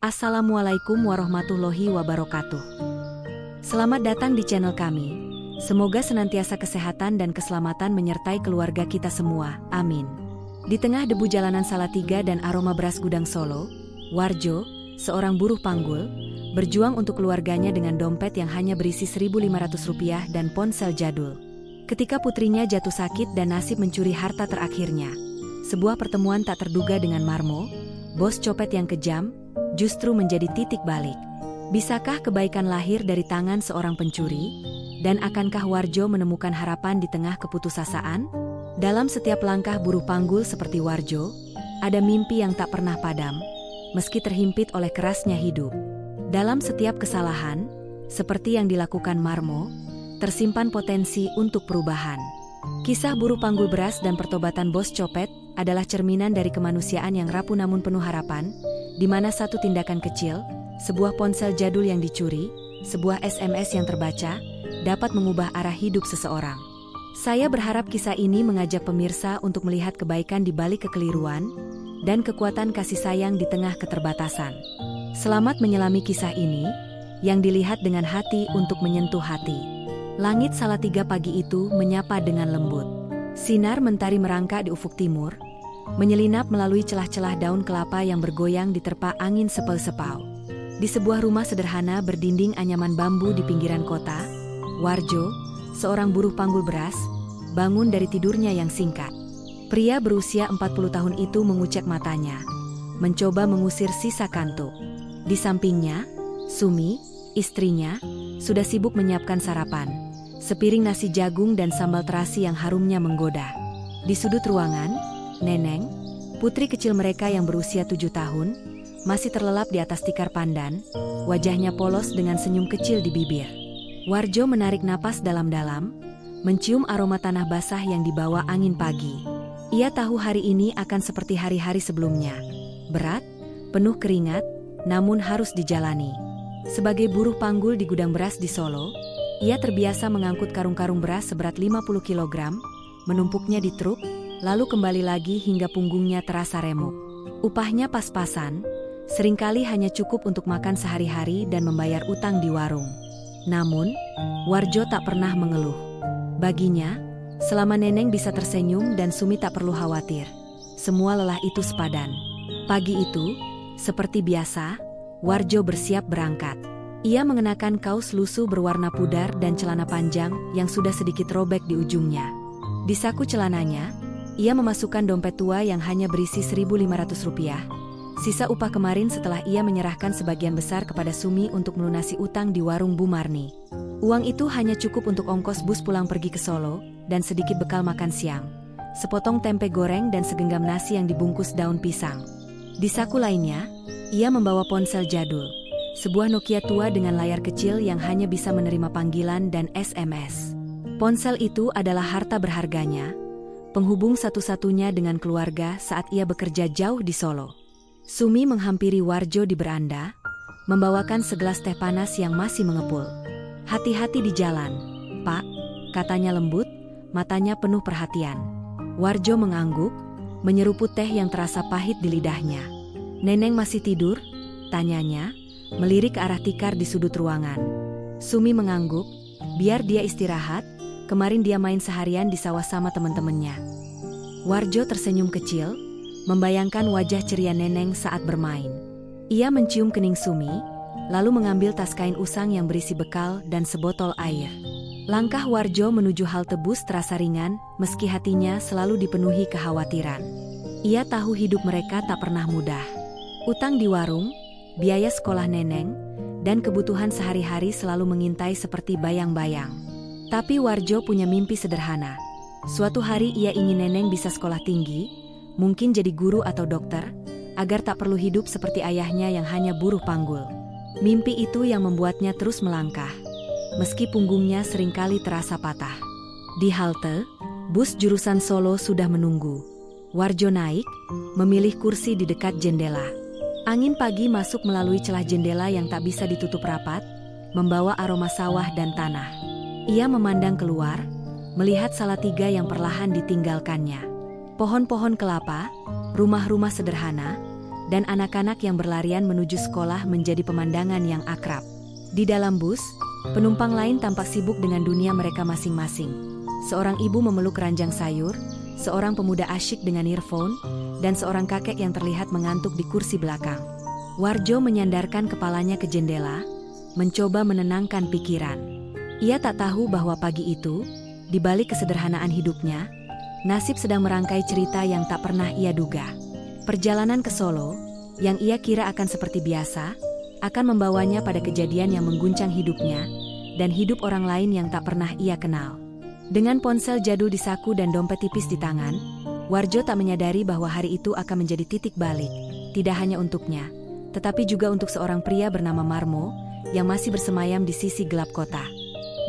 Assalamualaikum warahmatullahi wabarakatuh. Selamat datang di channel kami. Semoga senantiasa kesehatan dan keselamatan menyertai keluarga kita semua. Amin. Di tengah debu jalanan Salatiga dan aroma beras gudang Solo, Warjo, seorang buruh panggul, berjuang untuk keluarganya dengan dompet yang hanya berisi Rp1.500 dan ponsel jadul. Ketika putrinya jatuh sakit dan nasib mencuri harta terakhirnya, sebuah pertemuan tak terduga dengan Marmo, bos copet yang kejam, justru menjadi titik balik. Bisakah kebaikan lahir dari tangan seorang pencuri? Dan akankah Warjo menemukan harapan di tengah keputusasaan? Dalam setiap langkah buruh panggul seperti Warjo, ada mimpi yang tak pernah padam, meski terhimpit oleh kerasnya hidup. Dalam setiap kesalahan, seperti yang dilakukan Marmo, tersimpan potensi untuk perubahan. Kisah buruh panggul beras dan pertobatan bos copet adalah cerminan dari kemanusiaan yang rapuh namun penuh harapan, di mana satu tindakan kecil, sebuah ponsel jadul yang dicuri, sebuah SMS yang terbaca, dapat mengubah arah hidup seseorang. Saya berharap kisah ini mengajak pemirsa untuk melihat kebaikan di balik kekeliruan dan kekuatan kasih sayang di tengah keterbatasan. Selamat menyelami kisah ini, yang dilihat dengan hati untuk menyentuh hati. Langit Salatiga pagi itu menyapa dengan lembut. Sinar mentari merangkak di ufuk timur, menyelinap melalui celah-celah daun kelapa yang bergoyang diterpa angin sepel-sepau. Di sebuah rumah sederhana berdinding anyaman bambu di pinggiran kota, Warjo, seorang buruh panggul beras, bangun dari tidurnya yang singkat. Pria berusia 40 tahun itu mengucek matanya, mencoba mengusir sisa kantuk. Di sampingnya, Sumi, istrinya, sudah sibuk menyiapkan sarapan, sepiring nasi jagung dan sambal terasi yang harumnya menggoda. Di sudut ruangan, Neneng, putri kecil mereka yang berusia 7 tahun, masih terlelap di atas tikar pandan, wajahnya polos dengan senyum kecil di bibir. Warjo menarik napas dalam-dalam, mencium aroma tanah basah yang dibawa angin pagi. Ia tahu hari ini akan seperti hari-hari sebelumnya. Berat, penuh keringat, namun harus dijalani. Sebagai buruh panggul di gudang beras di Solo, ia terbiasa mengangkut karung-karung beras seberat 50 kg, menumpuknya di truk, lalu kembali lagi hingga punggungnya terasa remuk. Upahnya pas-pasan, seringkali hanya cukup untuk makan sehari-hari dan membayar utang di warung. Namun, Warjo tak pernah mengeluh. Baginya, selama Neneng bisa tersenyum dan Sumi tak perlu khawatir, semua lelah itu sepadan. Pagi itu, seperti biasa, Warjo bersiap berangkat. Ia mengenakan kaos lusuh berwarna pudar dan celana panjang yang sudah sedikit robek di ujungnya. Di saku celananya, ia memasukkan dompet tua yang hanya berisi Rp1.500, sisa upah kemarin setelah ia menyerahkan sebagian besar kepada Sumi untuk melunasi utang di warung Bu Marni. Uang itu hanya cukup untuk ongkos bus pulang pergi ke Solo, dan sedikit bekal makan siang. Sepotong tempe goreng dan segenggam nasi yang dibungkus daun pisang. Di saku lainnya, ia membawa ponsel jadul, sebuah Nokia tua dengan layar kecil yang hanya bisa menerima panggilan dan SMS. Ponsel itu adalah harta berharganya, penghubung satu-satunya dengan keluarga saat ia bekerja jauh di Solo. Sumi menghampiri Warjo di beranda, membawakan segelas teh panas yang masih mengepul. "Hati-hati di jalan, Pak," katanya lembut, matanya penuh perhatian. Warjo mengangguk, menyeruput teh yang terasa pahit di lidahnya. "Neneng masih tidur?" tanyanya, melirik ke arah tikar di sudut ruangan. Sumi mengangguk, biar dia istirahat, kemarin dia main seharian di sawah sama teman-temannya. Warjo tersenyum kecil, membayangkan wajah ceria Neneng saat bermain. Ia mencium kening Sumi, lalu mengambil tas kain usang yang berisi bekal dan sebotol air. Langkah Warjo menuju halte bus terasa ringan, meski hatinya selalu dipenuhi kekhawatiran. Ia tahu hidup mereka tak pernah mudah. Utang di warung, biaya sekolah Neneng, dan kebutuhan sehari-hari selalu mengintai seperti bayang-bayang. Tapi Warjo punya mimpi sederhana. Suatu hari ia ingin Neneng bisa sekolah tinggi, mungkin jadi guru atau dokter, agar tak perlu hidup seperti ayahnya yang hanya buruh panggul. Mimpi itu yang membuatnya terus melangkah, meski punggungnya seringkali terasa patah. Di halte, bus jurusan Solo sudah menunggu. Warjo naik, memilih kursi di dekat jendela. Angin pagi masuk melalui celah jendela yang tak bisa ditutup rapat, membawa aroma sawah dan tanah. Ia memandang keluar, melihat Salatiga yang perlahan ditinggalkannya. Pohon-pohon kelapa, rumah-rumah sederhana, dan anak-anak yang berlarian menuju sekolah menjadi pemandangan yang akrab. Di dalam bus, penumpang lain tampak sibuk dengan dunia mereka masing-masing. Seorang ibu memeluk keranjang sayur, seorang pemuda asyik dengan earphone, dan seorang kakek yang terlihat mengantuk di kursi belakang. Warjo menyandarkan kepalanya ke jendela, mencoba menenangkan pikiran. Ia tak tahu bahwa pagi itu, di balik kesederhanaan hidupnya, nasib sedang merangkai cerita yang tak pernah ia duga. Perjalanan ke Solo, yang ia kira akan seperti biasa, akan membawanya pada kejadian yang mengguncang hidupnya, dan hidup orang lain yang tak pernah ia kenal. Dengan ponsel jadul di saku dan dompet tipis di tangan, Warjo tak menyadari bahwa hari itu akan menjadi titik balik, tidak hanya untuknya, tetapi juga untuk seorang pria bernama Marmo, yang masih bersemayam di sisi gelap kota.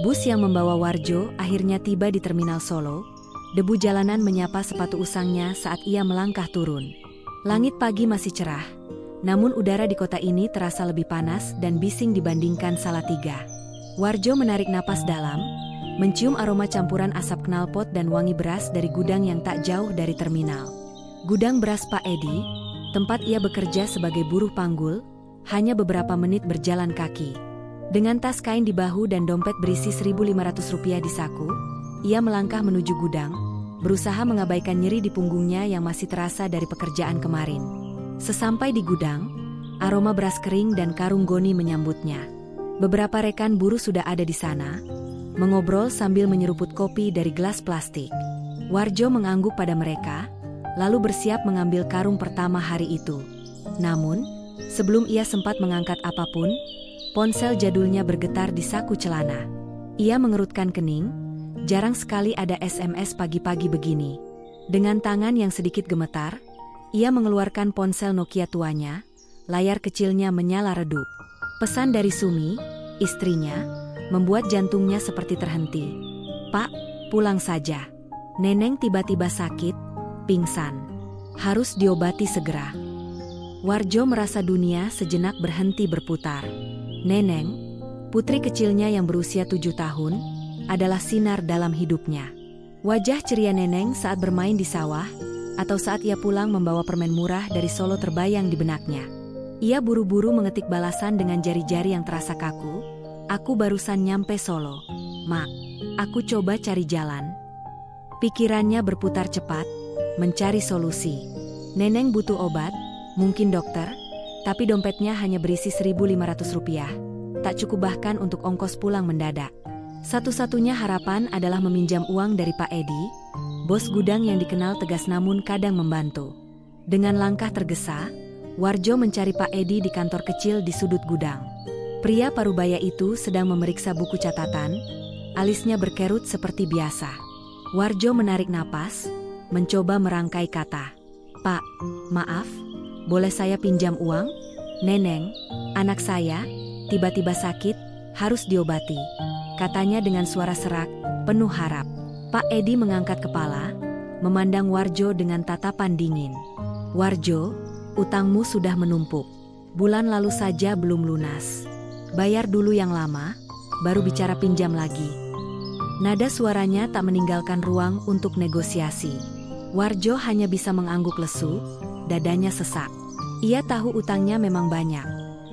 Bus yang membawa Warjo akhirnya tiba di terminal Solo. Debu jalanan menyapa sepatu usangnya saat ia melangkah turun. Langit pagi masih cerah, namun udara di kota ini terasa lebih panas dan bising dibandingkan Salatiga. Warjo menarik napas dalam, mencium aroma campuran asap knalpot dan wangi beras dari gudang yang tak jauh dari terminal. Gudang beras Pak Edi, tempat ia bekerja sebagai buruh panggul, hanya beberapa menit berjalan kaki. Dengan tas kain di bahu dan dompet berisi Rp1.500 di saku, ia melangkah menuju gudang, berusaha mengabaikan nyeri di punggungnya yang masih terasa dari pekerjaan kemarin. Sesampai di gudang, aroma beras kering dan karung goni menyambutnya. Beberapa rekan buruh sudah ada di sana, mengobrol sambil menyeruput kopi dari gelas plastik. Warjo mengangguk pada mereka, lalu bersiap mengambil karung pertama hari itu. Namun, sebelum ia sempat mengangkat apapun, ponsel jadulnya bergetar di saku celana. Ia mengerutkan kening, jarang sekali ada SMS pagi-pagi begini. Dengan tangan yang sedikit gemetar, ia mengeluarkan ponsel Nokia tuanya, layar kecilnya menyala redup. Pesan dari Sumi, istrinya, membuat jantungnya seperti terhenti. "Pak, pulang saja. Neneng tiba-tiba sakit, pingsan. Harus diobati segera." Warjo merasa dunia sejenak berhenti berputar. Neneng, putri kecilnya yang berusia 7 tahun, adalah sinar dalam hidupnya. Wajah ceria Neneng saat bermain di sawah, atau saat ia pulang membawa permen murah dari Solo terbayang di benaknya. Ia buru-buru mengetik balasan dengan jari-jari yang terasa kaku. "Aku barusan nyampe Solo, Mak. Aku coba cari jalan." Pikirannya berputar cepat, mencari solusi. Neneng butuh obat, mungkin dokter, tapi dompetnya hanya berisi Rp1.500. Tak cukup bahkan untuk ongkos pulang mendadak. Satu-satunya harapan adalah meminjam uang dari Pak Edi, bos gudang yang dikenal tegas namun kadang membantu. Dengan langkah tergesa, Warjo mencari Pak Edi di kantor kecil di sudut gudang. Pria parubaya itu sedang memeriksa buku catatan, alisnya berkerut seperti biasa. Warjo menarik napas, mencoba merangkai kata. "Pak, maaf, boleh saya pinjam uang? Neneng, anak saya, tiba-tiba sakit, harus diobati," katanya dengan suara serak, penuh harap. Pak Edi mengangkat kepala, memandang Warjo dengan tatapan dingin. "Warjo, utangmu sudah menumpuk. Bulan lalu saja belum lunas. Bayar dulu yang lama, baru bicara pinjam lagi." Nada suaranya tak meninggalkan ruang untuk negosiasi. Warjo hanya bisa mengangguk lesu, dadanya sesak. Ia tahu utangnya memang banyak,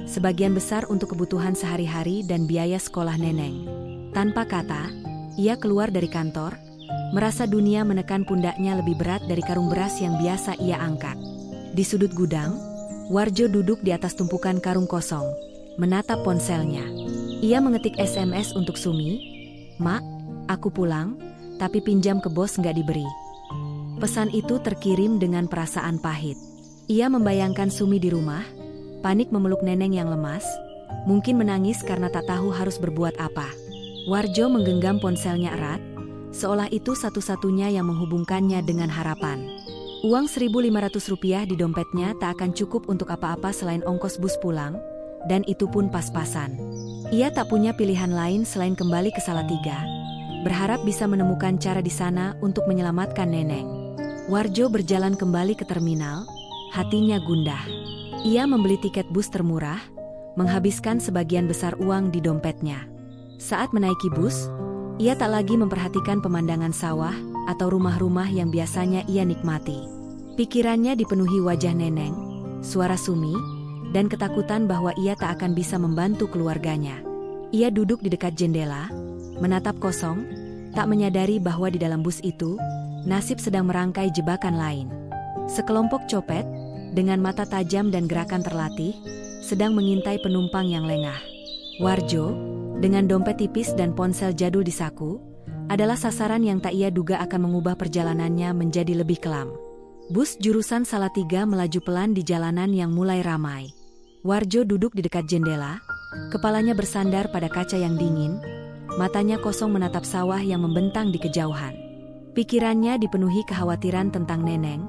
sebagian besar untuk kebutuhan sehari-hari dan biaya sekolah Neneng. Tanpa kata, ia keluar dari kantor, merasa dunia menekan pundaknya lebih berat dari karung beras yang biasa ia angkat. Di sudut gudang, Warjo duduk di atas tumpukan karung kosong, menatap ponselnya. Ia mengetik SMS untuk Sumi, "Mak, aku pulang, tapi pinjam ke bos nggak diberi." Pesan itu terkirim dengan perasaan pahit. Ia membayangkan Sumi di rumah, panik memeluk Neneng yang lemas, mungkin menangis karena tak tahu harus berbuat apa. Warjo menggenggam ponselnya erat, seolah itu satu-satunya yang menghubungkannya dengan harapan. Uang Rp1.500 di dompetnya tak akan cukup untuk apa-apa selain ongkos bus pulang, dan itu pun pas-pasan. Ia tak punya pilihan lain selain kembali ke Salatiga, berharap bisa menemukan cara di sana untuk menyelamatkan Neneng. Warjo berjalan kembali ke terminal, hatinya gundah. Ia membeli tiket bus termurah, menghabiskan sebagian besar uang di dompetnya. Saat menaiki bus, ia tak lagi memperhatikan pemandangan sawah atau rumah-rumah yang biasanya ia nikmati. Pikirannya dipenuhi wajah Neneng, suara Sumi, dan ketakutan bahwa ia tak akan bisa membantu keluarganya. Ia duduk di dekat jendela, menatap kosong, tak menyadari bahwa di dalam bus itu, nasib sedang merangkai jebakan lain. Sekelompok copet, dengan mata tajam dan gerakan terlatih, sedang mengintai penumpang yang lengah. Warjo, dengan dompet tipis dan ponsel jadul di saku, adalah sasaran yang tak ia duga akan mengubah perjalanannya menjadi lebih kelam. Bus jurusan Salatiga melaju pelan di jalanan yang mulai ramai. Warjo duduk di dekat jendela, kepalanya bersandar pada kaca yang dingin, matanya kosong menatap sawah yang membentang di kejauhan. Pikirannya dipenuhi kekhawatiran tentang Neneng,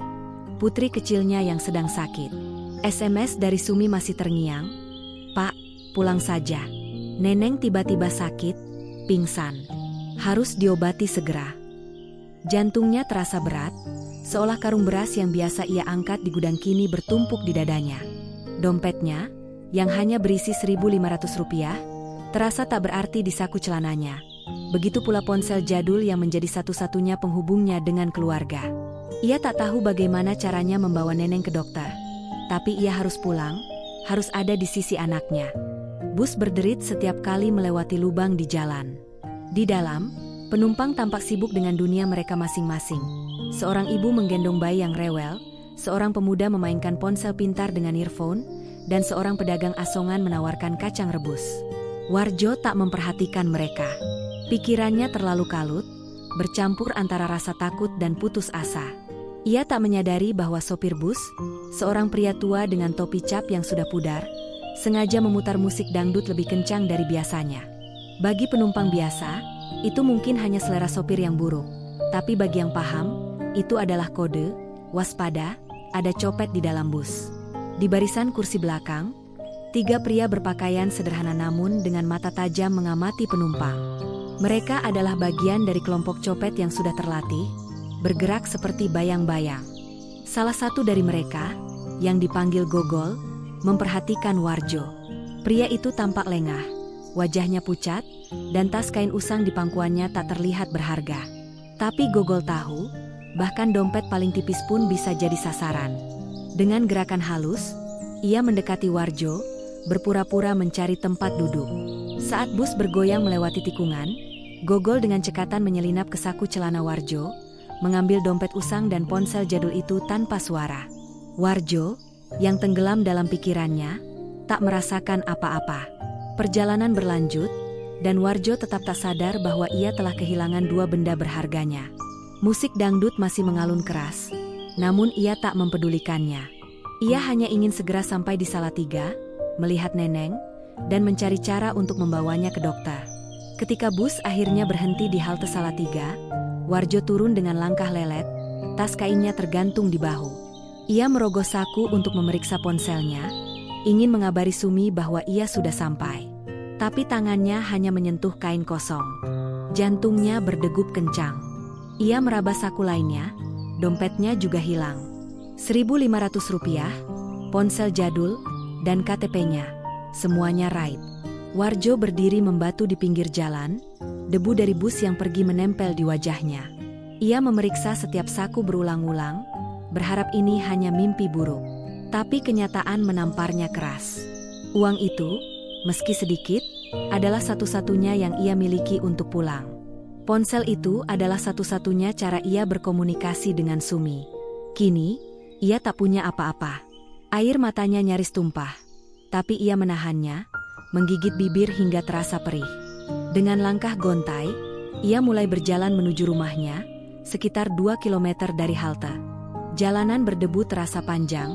putri kecilnya yang sedang sakit. SMS dari Sumi masih terngiang, "Pak, pulang saja. Neneng tiba-tiba sakit, pingsan. Harus diobati segera." Jantungnya terasa berat, seolah karung beras yang biasa ia angkat di gudang kini bertumpuk di dadanya. Dompetnya, yang hanya berisi Rp1.500, terasa tak berarti di saku celananya. Begitu pula ponsel jadul yang menjadi satu-satunya penghubungnya dengan keluarga. Ia tak tahu bagaimana caranya membawa Neneng ke dokter. Tapi ia harus pulang, harus ada di sisi anaknya. Bus berderit setiap kali melewati lubang di jalan. Di dalam, penumpang tampak sibuk dengan dunia mereka masing-masing. Seorang ibu menggendong bayi yang rewel, seorang pemuda memainkan ponsel pintar dengan earphone, dan seorang pedagang asongan menawarkan kacang rebus. Warjo tak memperhatikan mereka. Pikirannya terlalu kalut, bercampur antara rasa takut dan putus asa. Ia tak menyadari bahwa sopir bus, seorang pria tua dengan topi cap yang sudah pudar, sengaja memutar musik dangdut lebih kencang dari biasanya. Bagi penumpang biasa, itu mungkin hanya selera sopir yang buruk. Tapi bagi yang paham, itu adalah kode, waspada, ada copet di dalam bus. Di barisan kursi belakang, 3 pria berpakaian sederhana namun dengan mata tajam mengamati penumpang. Mereka adalah bagian dari kelompok copet yang sudah terlatih, bergerak seperti bayang-bayang. Salah satu dari mereka, yang dipanggil Gogol, memperhatikan Warjo. Pria itu tampak lengah, wajahnya pucat, dan tas kain usang di pangkuannya tak terlihat berharga. Tapi Gogol tahu, bahkan dompet paling tipis pun bisa jadi sasaran. Dengan gerakan halus, ia mendekati Warjo, berpura-pura mencari tempat duduk. Saat bus bergoyang melewati tikungan, Gogol dengan cekatan menyelinap ke saku celana Warjo, mengambil dompet usang dan ponsel jadul itu tanpa suara. Warjo, yang tenggelam dalam pikirannya, tak merasakan apa-apa. Perjalanan berlanjut, dan Warjo tetap tak sadar bahwa ia telah kehilangan 2 benda berharganya. Musik dangdut masih mengalun keras, namun ia tak mempedulikannya. Ia hanya ingin segera sampai di Salatiga, melihat Neneng, dan mencari cara untuk membawanya ke dokter. Ketika bus akhirnya berhenti di halte Salatiga, Warjo turun dengan langkah lelet, tas kainnya tergantung di bahu. Ia merogoh saku untuk memeriksa ponselnya, ingin mengabari Sumi bahwa ia sudah sampai. Tapi tangannya hanya menyentuh kain kosong. Jantungnya berdegup kencang. Ia meraba saku lainnya, dompetnya juga hilang. Rp1.500, ponsel jadul, dan KTP-nya. Semuanya raib. Warjo berdiri membatu di pinggir jalan, debu dari bus yang pergi menempel di wajahnya. Ia memeriksa setiap saku berulang-ulang, berharap ini hanya mimpi buruk. Tapi kenyataan menamparnya keras. Uang itu, meski sedikit, adalah satu-satunya yang ia miliki untuk pulang. Ponsel itu adalah satu-satunya cara ia berkomunikasi dengan Sumi. Kini, ia tak punya apa-apa. Air matanya nyaris tumpah. Tapi ia menahannya, menggigit bibir hingga terasa perih. Dengan langkah gontai, ia mulai berjalan menuju rumahnya, sekitar 2 kilometer dari halte. Jalanan berdebu terasa panjang,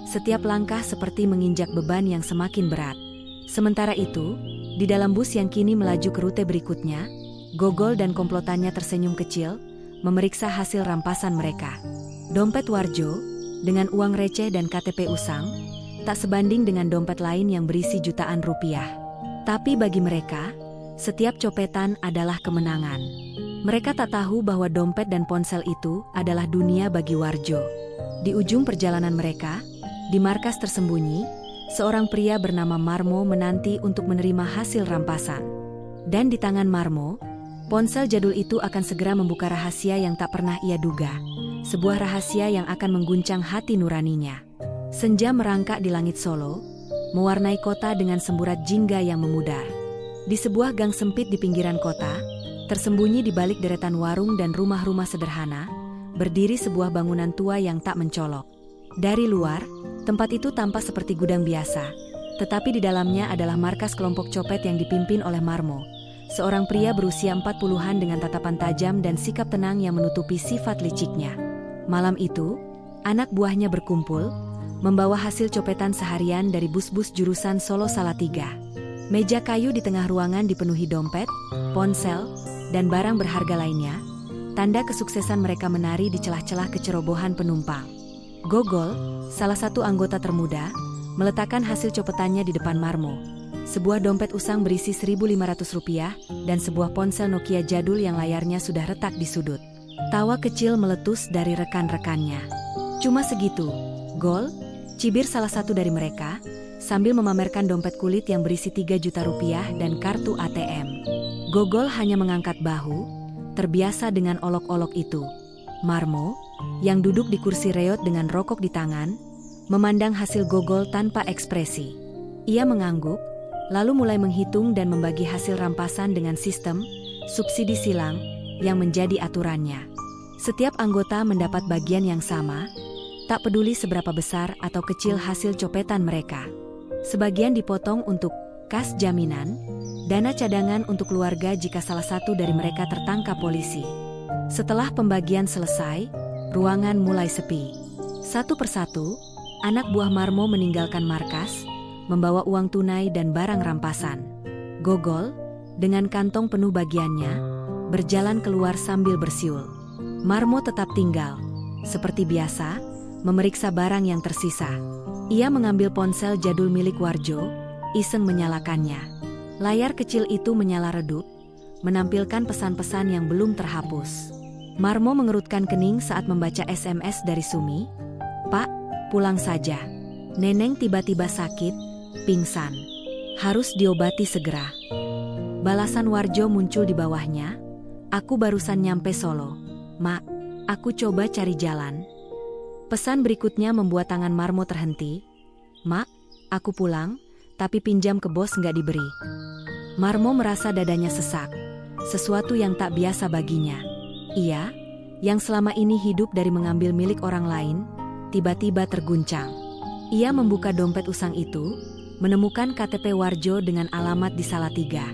setiap langkah seperti menginjak beban yang semakin berat. Sementara itu, di dalam bus yang kini melaju ke rute berikutnya, Gogol dan komplotannya tersenyum kecil, memeriksa hasil rampasan mereka. Dompet Warjo, dengan uang receh dan KTP usang, tak sebanding dengan dompet lain yang berisi jutaan rupiah. Tapi bagi mereka, setiap copetan adalah kemenangan. Mereka tak tahu bahwa dompet dan ponsel itu adalah dunia bagi Warjo. Di ujung perjalanan mereka, di markas tersembunyi, seorang pria bernama Marmo menanti untuk menerima hasil rampasan. Dan di tangan Marmo, ponsel jadul itu akan segera membuka rahasia yang tak pernah ia duga. Sebuah rahasia yang akan mengguncang hati nuraninya. Senja merangkak di langit Solo, mewarnai kota dengan semburat jingga yang memudar. Di sebuah gang sempit di pinggiran kota, tersembunyi di balik deretan warung dan rumah-rumah sederhana, berdiri sebuah bangunan tua yang tak mencolok. Dari luar, tempat itu tampak seperti gudang biasa, tetapi di dalamnya adalah markas kelompok copet yang dipimpin oleh Marmo, seorang pria berusia 40-an dengan tatapan tajam dan sikap tenang yang menutupi sifat liciknya. Malam itu, anak buahnya berkumpul, membawa hasil copetan seharian dari bus-bus jurusan Solo Salatiga. Meja kayu di tengah ruangan dipenuhi dompet, ponsel, dan barang berharga lainnya, tanda kesuksesan mereka menari di celah-celah kecerobohan penumpang. Gogol, salah satu anggota termuda, meletakkan hasil copetannya di depan Marmo. Sebuah dompet usang berisi Rp1.500 dan sebuah ponsel Nokia jadul yang layarnya sudah retak di sudut. Tawa kecil meletus dari rekan-rekannya. Cuma segitu, Gol, cibir salah satu dari mereka, sambil memamerkan dompet kulit yang berisi Rp3 juta dan kartu ATM. Gogol hanya mengangkat bahu, terbiasa dengan olok-olok itu. Marmo, yang duduk di kursi reot dengan rokok di tangan, memandang hasil Gogol tanpa ekspresi. Ia mengangguk, lalu mulai menghitung dan membagi hasil rampasan dengan sistem subsidi silang yang menjadi aturannya. Setiap anggota mendapat bagian yang sama, tak peduli seberapa besar atau kecil hasil copetan mereka. Sebagian dipotong untuk kas jaminan, dana cadangan untuk keluarga jika salah satu dari mereka tertangkap polisi. Setelah pembagian selesai, ruangan mulai sepi. Satu persatu, anak buah Marmo meninggalkan markas, membawa uang tunai dan barang rampasan. Gogol, dengan kantong penuh bagiannya, berjalan keluar sambil bersiul. Marmo tetap tinggal, seperti biasa, memeriksa barang yang tersisa. Ia mengambil ponsel jadul milik Warjo, iseng menyalakannya. Layar kecil itu menyala redup, menampilkan pesan-pesan yang belum terhapus. Marmo mengerutkan kening saat membaca SMS dari Sumi. "Pak, pulang saja. Neneng tiba-tiba sakit, pingsan. Harus diobati segera." Balasan Warjo muncul di bawahnya. "Aku barusan nyampe Solo. Mak, aku coba cari jalan." Pesan berikutnya membuat tangan Marmo terhenti. "Mak, aku pulang, tapi pinjam ke bos nggak diberi." Marmo merasa dadanya sesak, sesuatu yang tak biasa baginya. Ia, yang selama ini hidup dari mengambil milik orang lain, tiba-tiba terguncang. Ia membuka dompet usang itu, menemukan KTP Warjo dengan alamat di Salatiga.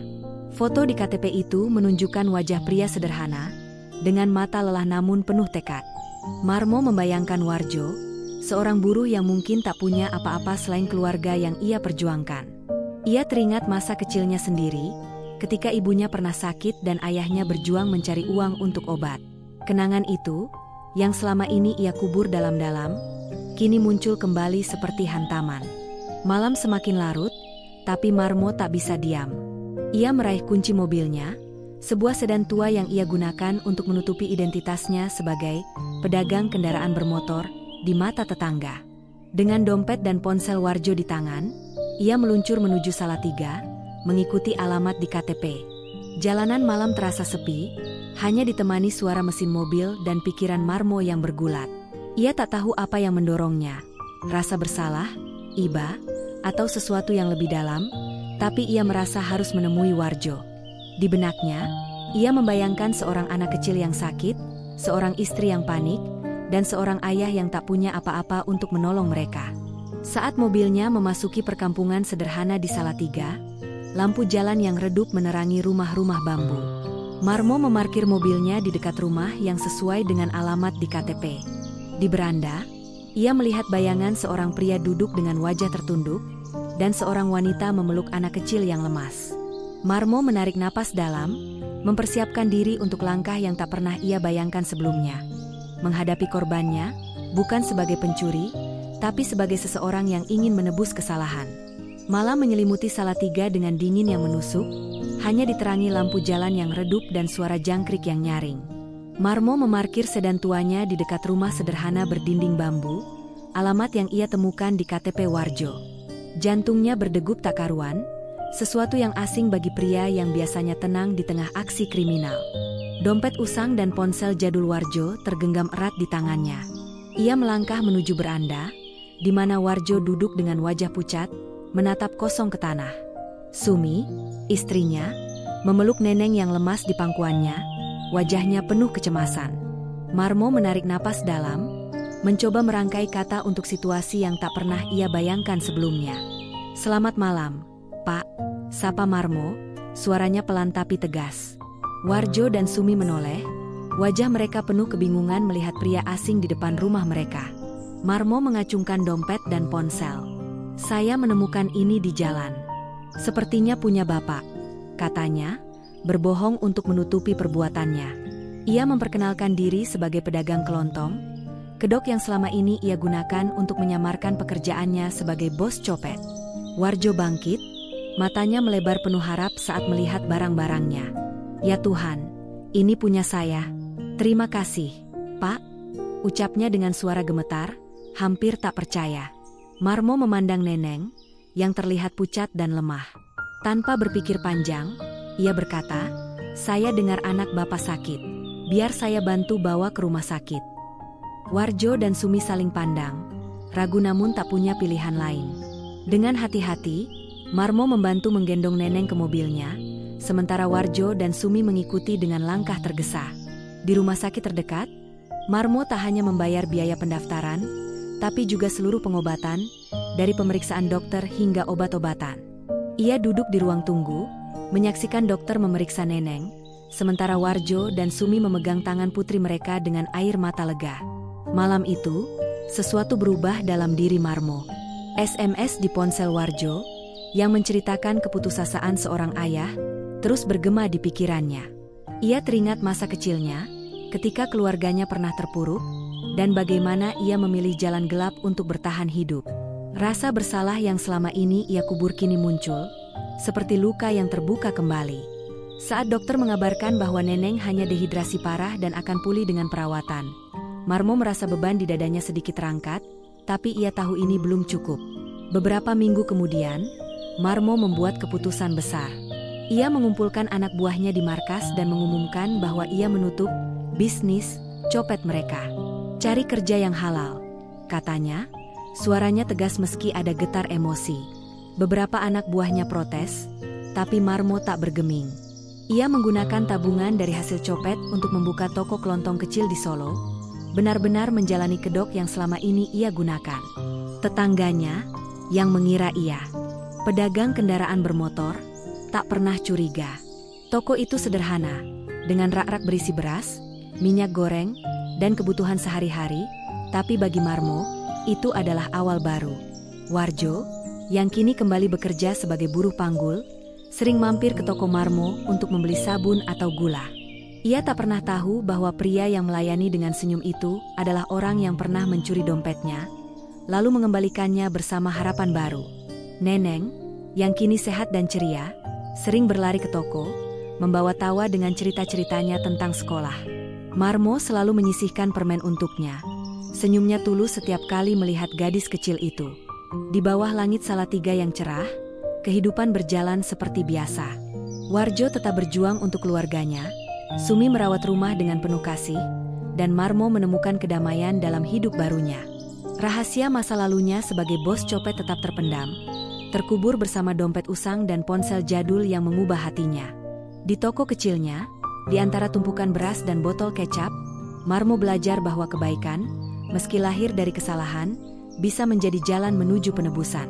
Foto di KTP itu menunjukkan wajah pria sederhana, dengan mata lelah namun penuh tekad. Marmo membayangkan Warjo, seorang buruh yang mungkin tak punya apa-apa selain keluarga yang ia perjuangkan. Ia teringat masa kecilnya sendiri, ketika ibunya pernah sakit dan ayahnya berjuang mencari uang untuk obat. Kenangan itu, yang selama ini ia kubur dalam-dalam, kini muncul kembali seperti hantaman. Malam semakin larut, tapi Marmo tak bisa diam. Ia meraih kunci mobilnya, sebuah sedan tua yang ia gunakan untuk menutupi identitasnya sebagai pedagang kendaraan bermotor di mata tetangga. Dengan dompet dan ponsel Warjo di tangan, ia meluncur menuju Salatiga, mengikuti alamat di KTP. Jalanan malam terasa sepi, hanya ditemani suara mesin mobil dan pikiran Marmo yang bergulat. Ia tak tahu apa yang mendorongnya, rasa bersalah, iba, atau sesuatu yang lebih dalam, tapi ia merasa harus menemui Warjo. Di benaknya, ia membayangkan seorang anak kecil yang sakit, seorang istri yang panik, dan seorang ayah yang tak punya apa-apa untuk menolong mereka. Saat mobilnya memasuki perkampungan sederhana di Salatiga, lampu jalan yang redup menerangi rumah-rumah bambu. Marmo memarkir mobilnya di dekat rumah yang sesuai dengan alamat di KTP. Di beranda, ia melihat bayangan seorang pria duduk dengan wajah tertunduk, dan seorang wanita memeluk anak kecil yang lemas. Marmo menarik napas dalam, mempersiapkan diri untuk langkah yang tak pernah ia bayangkan sebelumnya. Menghadapi korbannya, bukan sebagai pencuri, tapi sebagai seseorang yang ingin menebus kesalahan. Malam menyelimuti Salatiga dengan dingin yang menusuk, hanya diterangi lampu jalan yang redup dan suara jangkrik yang nyaring. Marmo memarkir sedan tuanya di dekat rumah sederhana berdinding bambu, alamat yang ia temukan di KTP Warjo. Jantungnya berdegup tak karuan, sesuatu yang asing bagi pria yang biasanya tenang di tengah aksi kriminal. Dompet usang dan ponsel jadul Warjo tergenggam erat di tangannya. Ia melangkah menuju beranda, di mana Warjo duduk dengan wajah pucat, menatap kosong ke tanah. Sumi, istrinya, memeluk Neneng yang lemas di pangkuannya, wajahnya penuh kecemasan. Marmo menarik napas dalam, mencoba merangkai kata untuk situasi yang tak pernah ia bayangkan sebelumnya. "Selamat malam, Pak," sapa Marmo, suaranya pelan tapi tegas. Warjo dan Sumi menoleh, wajah mereka penuh kebingungan melihat pria asing di depan rumah mereka. Marmo mengacungkan dompet dan ponsel. "Saya menemukan ini di jalan. Sepertinya punya Bapak," katanya, berbohong untuk menutupi perbuatannya. Ia memperkenalkan diri sebagai pedagang kelontong, kedok yang selama ini ia gunakan untuk menyamarkan pekerjaannya sebagai bos copet. Warjo bangkit, matanya melebar penuh harap saat melihat barang-barangnya. "Ya Tuhan, ini punya saya. Terima kasih, Pak," ucapnya dengan suara gemetar, hampir tak percaya. Marmo memandang Neneng, yang terlihat pucat dan lemah. Tanpa berpikir panjang, ia berkata, "Saya dengar anak Bapak sakit. Biar saya bantu bawa ke rumah sakit." Warjo dan Sumi saling pandang, ragu namun tak punya pilihan lain. Dengan hati-hati, Marmo membantu menggendong Neneng ke mobilnya, sementara Warjo dan Sumi mengikuti dengan langkah tergesa. Di rumah sakit terdekat, Marmo tak hanya membayar biaya pendaftaran, tapi juga seluruh pengobatan, dari pemeriksaan dokter hingga obat-obatan. Ia duduk di ruang tunggu, menyaksikan dokter memeriksa Neneng, sementara Warjo dan Sumi memegang tangan putri mereka dengan air mata lega. Malam itu, sesuatu berubah dalam diri Marmo. SMS di ponsel Warjo, yang menceritakan keputusasaan seorang ayah, terus bergema di pikirannya. Ia teringat masa kecilnya, ketika keluarganya pernah terpuruk, dan bagaimana ia memilih jalan gelap untuk bertahan hidup. Rasa bersalah yang selama ini ia kubur kini muncul, seperti luka yang terbuka kembali. Saat dokter mengabarkan bahwa Neneng hanya dehidrasi parah dan akan pulih dengan perawatan, Marmo merasa beban di dadanya sedikit terangkat, tapi ia tahu ini belum cukup. Beberapa minggu kemudian, Marmo membuat keputusan besar. Ia mengumpulkan anak buahnya di markas dan mengumumkan bahwa ia menutup bisnis copet mereka. "Cari kerja yang halal," katanya, suaranya tegas meski ada getar emosi. Beberapa anak buahnya protes, tapi Marmo tak bergeming. Ia menggunakan tabungan dari hasil copet untuk membuka toko kelontong kecil di Solo, benar-benar menjalani kedok yang selama ini ia gunakan. Tetangganya, yang mengira ia pedagang kendaraan bermotor, tak pernah curiga. Toko itu sederhana, dengan rak-rak berisi beras, minyak goreng, dan kebutuhan sehari-hari, tapi bagi Marmo, itu adalah awal baru. Warjo, yang kini kembali bekerja sebagai buruh panggul, sering mampir ke toko Marmo untuk membeli sabun atau gula. Ia tak pernah tahu bahwa pria yang melayani dengan senyum itu adalah orang yang pernah mencuri dompetnya, lalu mengembalikannya bersama harapan baru. Neneng, yang kini sehat dan ceria, sering berlari ke toko, membawa tawa dengan cerita-ceritanya tentang sekolah. Marmo selalu menyisihkan permen untuknya. Senyumnya tulus setiap kali melihat gadis kecil itu. Di bawah langit Salatiga yang cerah, kehidupan berjalan seperti biasa. Warjo tetap berjuang untuk keluarganya, Sumi merawat rumah dengan penuh kasih, dan Marmo menemukan kedamaian dalam hidup barunya. Rahasia masa lalunya sebagai bos copet tetap terpendam, terkubur bersama dompet usang dan ponsel jadul yang mengubah hatinya. Di toko kecilnya, di antara tumpukan beras dan botol kecap, Marmo belajar bahwa kebaikan, meski lahir dari kesalahan, bisa menjadi jalan menuju penebusan.